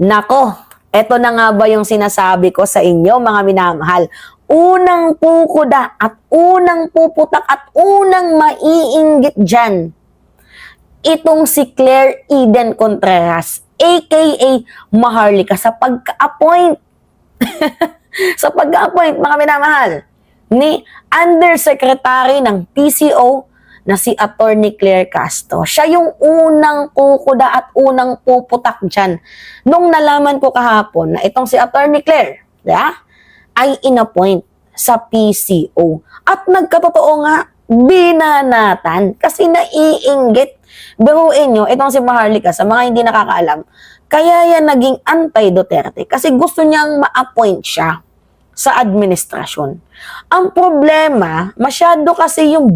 Nako, eto na nga ba yung sinasabi ko sa inyo, mga minamahal? Unang pukuda at unang puputak at unang maiinggit dyan, itong si Claire Eden Contreras, aka Maharlika, sa pagka-appoint. Sa pagka-appoint, mga minamahal, ni Undersecretary ng PCO na si Attorney Claire Castro. Siya yung unang kukuda at unang puputak dyan. Nung nalaman ko kahapon na itong si Attorney Claire, ay inappoint sa PCO. At nagkatotoo nga, binanatan kasi naiinggit. Biruin nyo, itong si Maharlika, sa mga hindi nakakaalam, kaya yan naging anti-Duterte kasi gusto niyang ma-appoint siya sa administrasyon. Ang problema, masyado kasi yung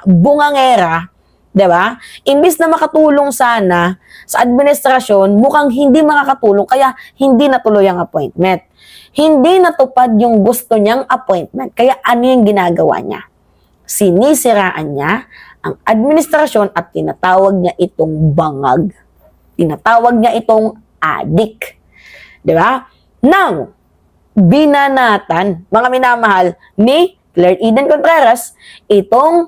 bungangera, 'di ba? Imbis na makatulong sana sa administrasyon, mukhang hindi makakatulong kaya hindi natuloy ang appointment. Hindi natupad yung gusto niyang appointment. Kaya ano yung ginagawa niya? Sinisiraan niya ang administrasyon at tinatawag niya itong bangag. Tinatawag niya itong adik. 'Di ba? Now, binanatan, mga minamahal, ni Claire Eden Contreras itong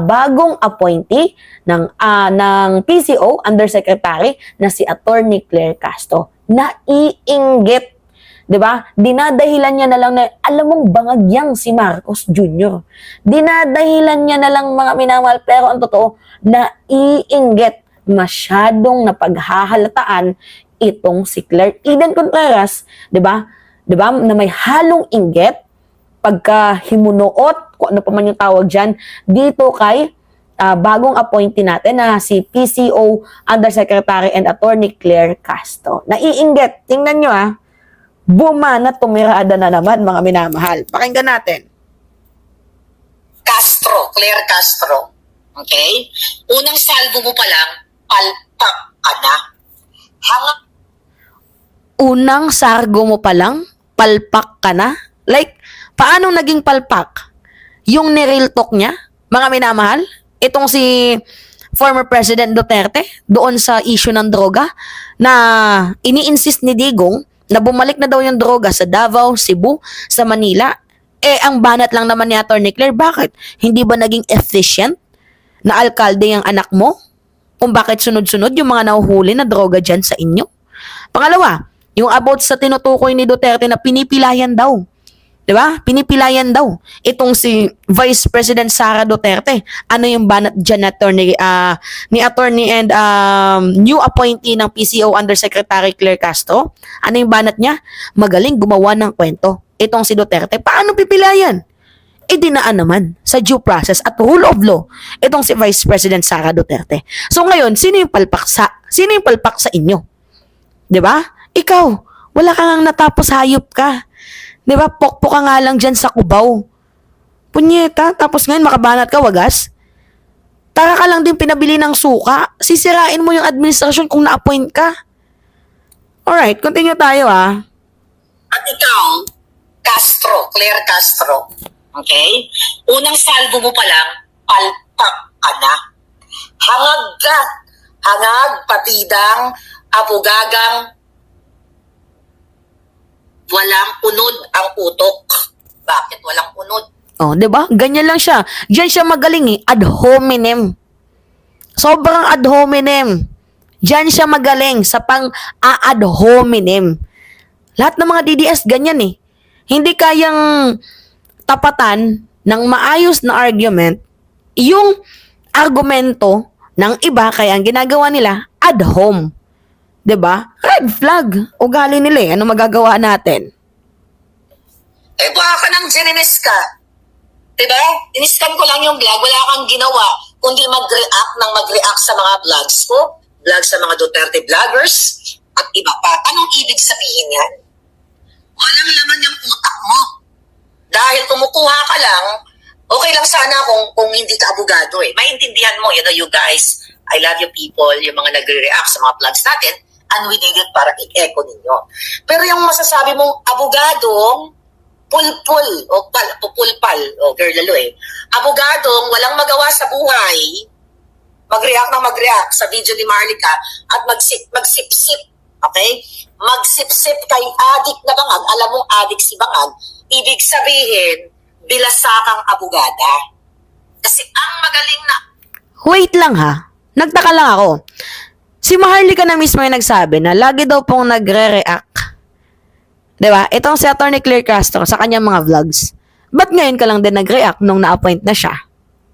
bagong appointee ng PCO Undersecretary na si Attorney Claire Castro. Naiinggit, 'di ba? Dinadahilan niya na lang na alam mong bangagyang si Marcos Jr. Dinadahilan niya na lang, mga minamahal, pero ang totoo, naiinggit, masyadong napaghahalataan itong si Claire Eden Contreras, 'di ba? 'Di ba? Na may halong inggit, pagkahimunoot, kung ano pa man yung tawag diyan, dito kay bagong appointee natin na si PCO Undersecretary and Attorney Claire Castro. Naiinggit. Tingnan nyo bumana, tumirada na naman, mga minamahal. Pakinggan natin. Castro, Claire Castro. Okay? Unang salvo mo pa lang, palpak ka na. Unang sargo mo pa lang, palpak ka na? Like, paano naging palpak? Yung ni-real talk niya, mga minamahal, itong si former President Duterte, doon sa issue ng droga, na ini-insist ni Digong na bumalik na daw yung droga sa Davao, Cebu, sa Manila. Ang banat lang naman ni Attorney Claire, bakit? Hindi ba naging efficient na alkalde yung anak mo? Kung bakit sunod-sunod yung mga nahuhuli na droga dyan sa inyo? Pangalawa, yung about sa tinutukoy ni Duterte na pinipilayan daw. 'Di ba? Pinipilayan daw itong si Vice President Sara Duterte. Ano yung banat dyan ni Attorney and new appointee ng PCO Undersecretary Claire Castro? Ano yung banat niya? Magaling gumawa ng kwento. Itong si Duterte, paano pipilayan? Dinaan naman sa due process at rule of law itong si Vice President Sara Duterte. So ngayon, sino yung palpak sa inyo? 'Di ba? Ikaw, wala kang natapos, hayop ka. 'Di ba? Pokpok ka nga lang diyan sa Cubao. Punyeta, tapos ngayon makabanat ka, wagas. Tara ka lang din pinabili ng suka. Sisirain mo yung administrasyon kung na-appoint ka. Alright, continue tayo At ikaw, Castro, Claire Castro. Okay? Unang salvo mo pa lang, palpak ka na. Hangag ka. Hangag, patidang, apugagang, walang unod ang utok. Bakit walang unod? Oh, 'di ba? Ganyan lang siya. Diyan siya magaling ad hominem. Sobrang ad hominem. Diyan siya magaling sa pang-ad hominem. Lahat ng mga DDS ganyan Hindi kayang tapatan ng maayos na argument yung argumento ng iba, kaya ang ginagawa nila ad hom. 'Di ba? Red flag. Ugali nila Ano magagawa natin? Baka ka nang geninis ka. Diba? Iniscan ko lang yung vlog. Wala kang ginawa kundi mag-react sa mga vlogs ko. Vlogs sa mga Duterte vloggers at iba pa. Anong ibig sabihin yan? Walang laman yung utak mo. Dahil kumukuha ka lang, okay lang sana kung hindi ka abogado Maintindihan mo, you guys, I love you people, yung mga nagre-react sa mga vlogs natin, and we need it para i-echo ninyo. Pero yung masasabi mong abogadong pulpul o pupulpal o girl lalo abogadong walang magawa sa buhay, mag-react sa video ni Maharlika at magsip-sip Okay? Magsipsip kay adik na bangag. Alam mong adik si bangag. Ibig sabihin, bilasakang abogada. Kasi ang magaling na Wait lang ha. Nagtaka lang ako. Si Maharlika na mismo yung nagsabi na lagi daw pong nagre-react. Diba? Itong si Atty. Claire Castro sa kanyang mga vlogs. Ba't ngayon ka lang din nag-react nung na-appoint na siya?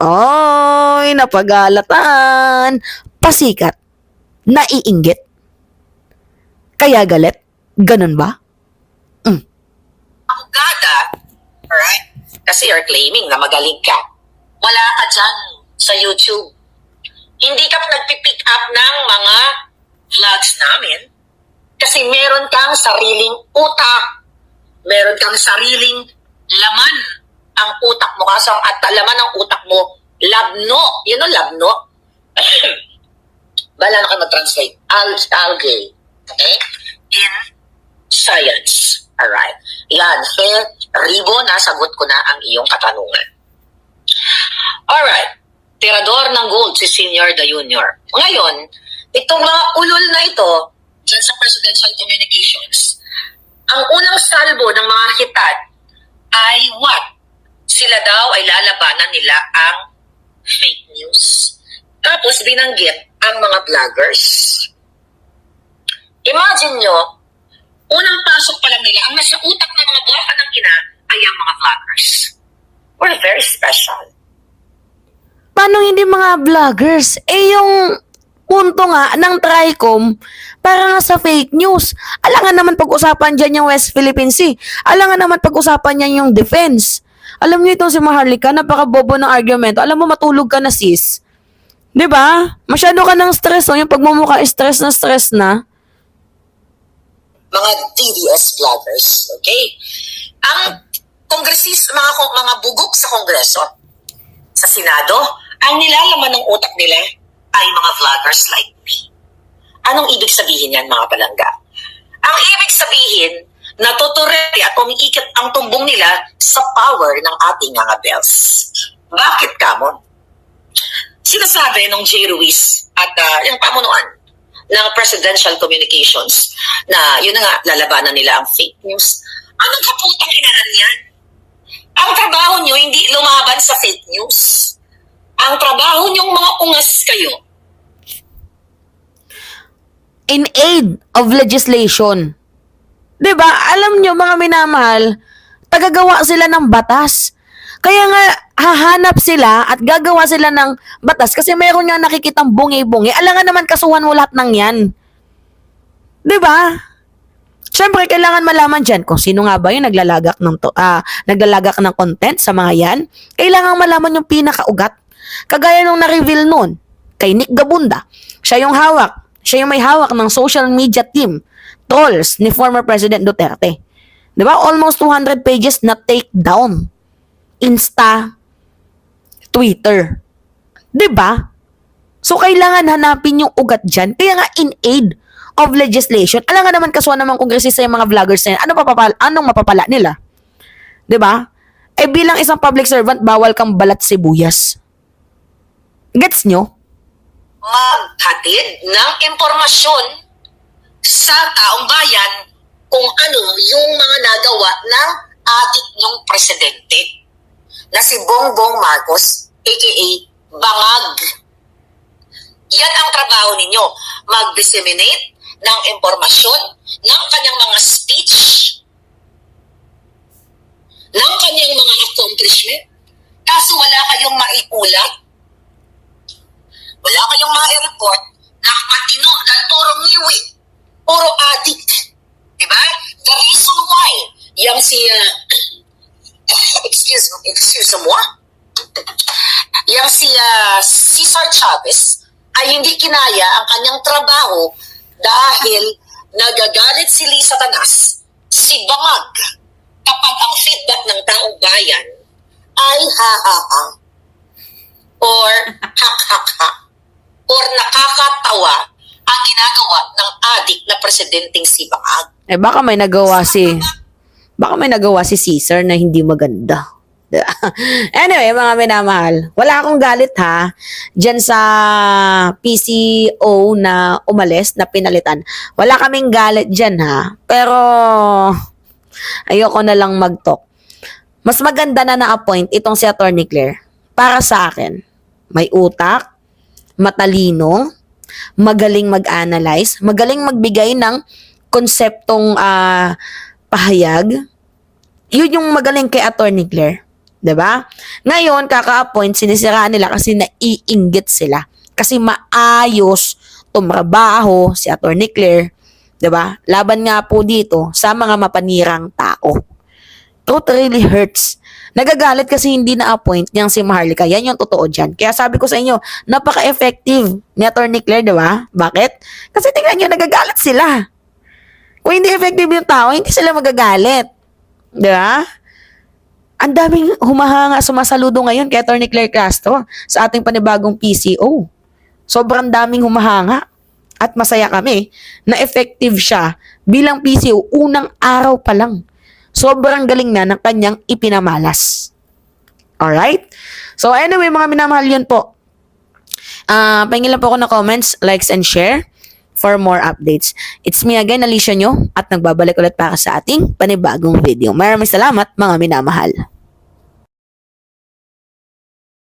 Oy, napagalatan. Pasikat. Naiinggit. Kaya galit. Ganun ba? abogada, alright? Kasi you're claiming na magaling ka. Wala ka dyan sa YouTube. Hindi ka nagpipick up ng mga vlogs namin kasi meron kang sariling utak. Meron kang sariling laman ang utak mo. Kaso at laman ng utak mo, labno. You know, labno? Bala na ka mag-translate. Algae. Okay? In science. Alright. Yan. Fair. Ribo, nasagot ko na ang iyong katanungan. Alright. Tirador ng gold si Senior the Junior. Ngayon, itong mga ulol na ito, dyan sa presidential communications, ang unang salbo ng mga hitad ay what? Sila daw ay lalabanan nila ang fake news. Tapos binanggit ang mga vloggers. Imagine nyo, unang pasok pa lang nila, ang nasa utak ng mga baka ng ina ay ang mga vloggers. We're very special. Paano hindi mga vloggers? Eh yung punto nga ng TRICOM, para nga sa fake news. Alangan naman pag-usapan dyan yung West Philippine Sea. Alangan naman pag-usapan niyan yung defense. Alam niyo itong si Maharlika, napaka-bobo ng argumento. Alam mo, matulog ka na sis. 'Di ba? Masyado ka ng stress, no? Yung pagmumukha stress na. Mga TVS vloggers, okay? Ang mga bugok sa Kongreso, sa Senado, ang nilalaman ng utak nila ay mga vloggers like me. Anong ibig sabihin yan, mga palangga? Ang ibig sabihin, natuturete at umiikot ang tumbong nila sa power ng ating mga bells. Bakit kamon? Sinasabi ng J. Ruiz at yung pamunuan ng presidential communications na yun na nga, lalabanan nila ang fake news. Anong kaputang inaan yan? Ang trabaho nyo hindi lumaban sa fake news. Ang trabaho nyong mga ungas kayo. In aid of legislation. 'Di ba? Alam nyo, mga minamahal, tagagawa sila ng batas. Kaya nga, hahanap sila at gagawa sila ng batas kasi mayroon nga nakikitang bungi-bungi. Alangan naman kasuhan mo lahat ng yan. 'Di ba? Siyempre, kailangan malaman dyan kung sino nga ba yung naglalagak ng content sa mga yan. Kailangan malaman yung pinakaugat. Kagaya nung na-reveal nun kay Nick Gabunda. Siya yung may hawak ng social media team, trolls ni former President Duterte. Diba? Almost 200 pages na take down. Insta, Twitter. Diba? So, kailangan hanapin yung ugat dyan. Kaya nga, in aid of legislation, alam nga naman kasuhan naman kongresista yung mga vloggers na yan, anong mapapala nila? Diba? Eh, bilang isang public servant, bawal kang balat sibuyas. Gets nyo? Maghatid ng impormasyon sa taong bayan kung ano yung mga nagawa ng adik nyong presidente na si Bongbong Marcos, aka Bangag. Yan ang trabaho ninyo. Mag-disseminate ng impormasyon ng kanyang mga speech, ng kanyang mga accomplishment. Kaso wala kayong maiulat. Wala kayong ma-report na matino dahil puro ngiwi, puro adik. Diba? The reason why yung si excuse mo, yung si Cesar Chavez ay hindi kinaya ang kanyang trabaho dahil nagagalit si Lisa Tanas, si Bangag, kapag ang feedback ng taong bayan ay ha-ha-ha or hak-hak-ha or nakakatawa ang ginagawa ng adik na presidenteng si Bangag. Eh, baka may nagawa si Caesar na hindi maganda. Anyway, mga minamahal, wala akong galit ha dyan sa PCO na umalis, na pinalitan. Wala kaming galit dyan ha. Pero, ayoko na lang mag-talk. Mas maganda na na-appoint itong si Attorney Claire. Para sa akin, may utak, matalino, magaling mag-analyze, magaling magbigay ng konseptong pahayag. Yun yung magaling kay Attorney Claire. 'Di ba? Ngayon, kaka-appoint, sinisiraan nila kasi naiinggit sila. Kasi maayos tumrabaho si Attorney Claire. 'Di ba? Laban nga po dito sa mga mapanirang tao. Truth really hurts. Nagagalit kasi hindi na-appoint niyang si Maharlika. Yan yung totoo dyan. Kaya sabi ko sa inyo, napaka-effective ni Attorney Claire, 'di ba? Bakit? Kasi tingnan niyo, nagagalit sila. Kung hindi effective yung tao, hindi sila magagalit. 'Di ba? Ang daming humahanga, sumasaludo ngayon kay Attorney Claire Castro sa ating panibagong PCO. Sobrang daming humahanga at masaya kami na effective siya bilang PCO unang araw pa lang. Sobrang galing na ng kanyang ipinamalas. Alright? So anyway, mga minamahal, yun po. Pahingin lang po ako ng comments, likes, and share for more updates. It's me again, Alicia Nyo, at nagbabalik ulit para sa ating panibagong video. Maraming salamat, mga minamahal.